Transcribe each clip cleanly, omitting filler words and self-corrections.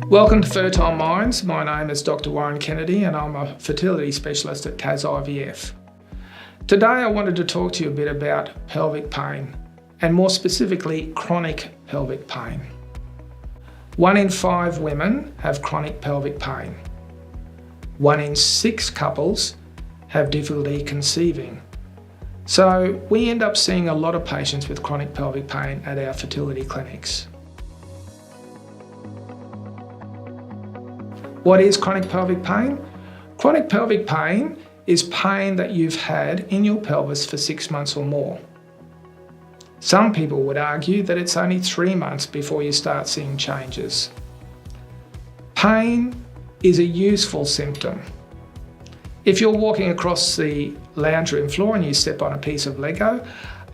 Welcome to Fertile Minds. My name is Dr. Warren Kennedy and I'm a fertility specialist at TasIVF. Today I wanted to talk to you a bit about pelvic pain and more specifically chronic pelvic pain. 1 in 5 women have chronic pelvic pain. 1 in 6 couples have difficulty conceiving. So we end up seeing a lot of patients with chronic pelvic pain at our fertility clinics. What is chronic pelvic pain? Chronic pelvic pain is pain that you've had in your pelvis for 6 months or more. Some people would argue that it's only 3 months before you start seeing changes. Pain is a useful symptom. If you're walking across the lounge room floor and you step on a piece of Lego,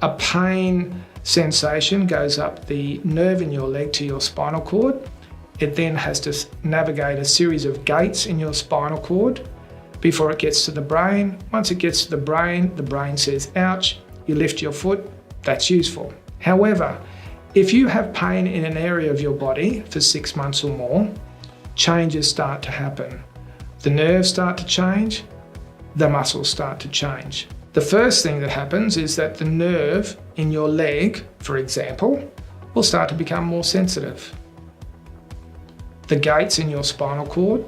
a pain sensation goes up the nerve in your leg to your spinal cord. It then has to navigate a series of gates in your spinal cord before it gets to the brain. Once it gets to the brain says, ouch, you lift your foot, that's useful. However, if you have pain in an area of your body for 6 months or more, changes start to happen. The nerves start to change, the muscles start to change. The first thing that happens is that the nerve in your leg, for example, will start to become more sensitive. The gates in your spinal cord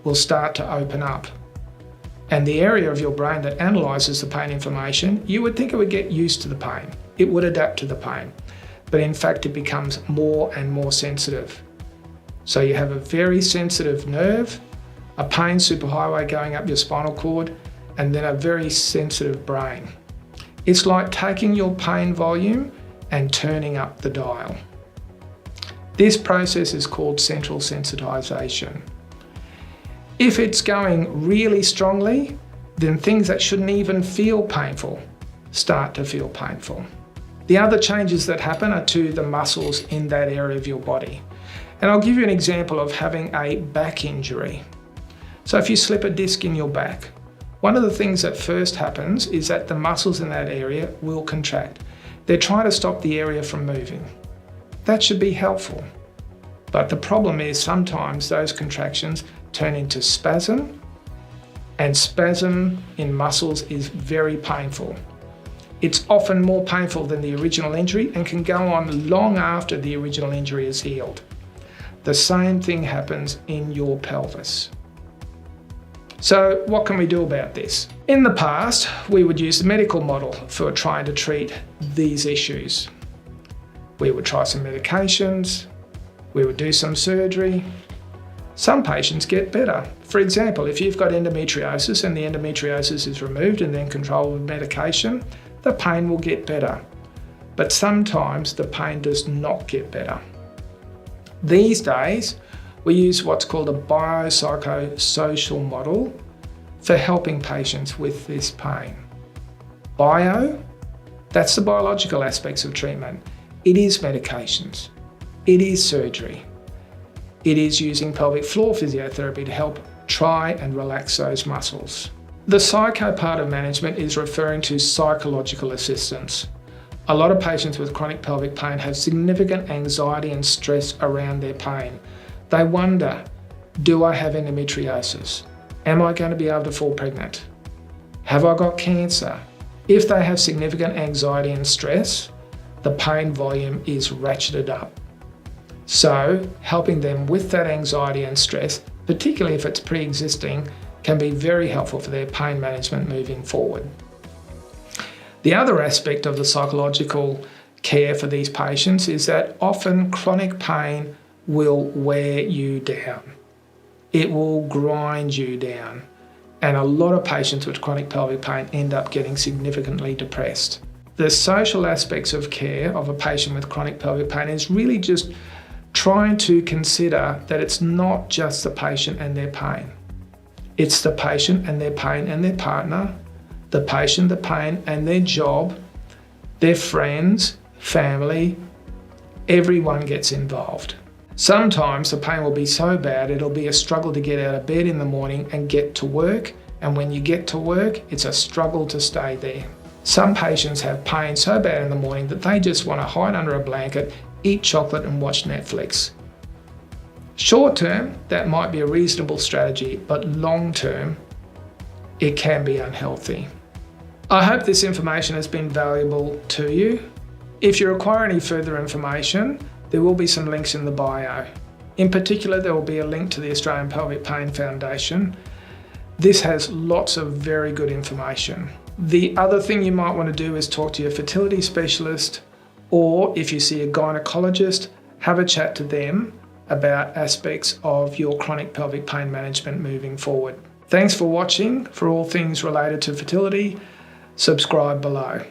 will start to open up. And the area of your brain that analyses the pain information, you would think it would get used to the pain. It would adapt to the pain. But in fact, it becomes more and more sensitive. So you have a very sensitive nerve, a pain superhighway going up your spinal cord, and then a very sensitive brain. It's like taking your pain volume and turning up the dial. This process is called central sensitization. If it's going really strongly, then things that shouldn't even feel painful start to feel painful. The other changes that happen are to the muscles in that area of your body. And I'll give you an example of having a back injury. So if you slip a disc in your back, one of the things that first happens is that the muscles in that area will contract. They're trying to stop the area from moving. That should be helpful. But the problem is sometimes those contractions turn into spasm, and spasm in muscles is very painful. It's often more painful than the original injury and can go on long after the original injury is healed. The same thing happens in your pelvis. So what can we do about this? In the past, we would use the medical model for trying to treat these issues. We would try some medications, we would do some surgery. Some patients get better. For example, if you've got endometriosis and the endometriosis is removed and then controlled with medication, the pain will get better. But sometimes the pain does not get better. These days, we use what's called a biopsychosocial model for helping patients with this pain. Bio, that's the biological aspects of treatment. It is medications, it is surgery, it is using pelvic floor physiotherapy to help try and relax those muscles. The psycho part of management is referring to psychological assistance. A lot of patients with chronic pelvic pain have significant anxiety and stress around their pain. They wonder, do I have endometriosis? Am I going to be able to fall pregnant? Have I got cancer? If they have significant anxiety and stress, the pain volume is ratcheted up. So helping them with that anxiety and stress, particularly if it's pre-existing, can be very helpful for their pain management moving forward. The other aspect of the psychological care for these patients is that often chronic pain will wear you down. It will grind you down. And a lot of patients with chronic pelvic pain end up getting significantly depressed. The social aspects of care of a patient with chronic pelvic pain is really just trying to consider that it's not just the patient and their pain. It's the patient and their pain and their partner, the patient, the pain and their job, their friends, family, everyone gets involved. Sometimes the pain will be so bad it'll be a struggle to get out of bed in the morning and get to work, and when you get to work, it's a struggle to stay there. Some patients have pain so bad in the morning that they just want to hide under a blanket, eat chocolate and watch Netflix. Short term, that might be a reasonable strategy, but long term, it can be unhealthy. I hope this information has been valuable to you. If you require any further information, there will be some links in the bio. In particular, there will be a link to the Australian Pelvic Pain Foundation. This has lots of very good information. The other thing you might want to do is talk to your fertility specialist, or if you see a gynecologist, have a chat to them about aspects of your chronic pelvic pain management moving forward. Thanks for watching. For all things related to fertility, subscribe below.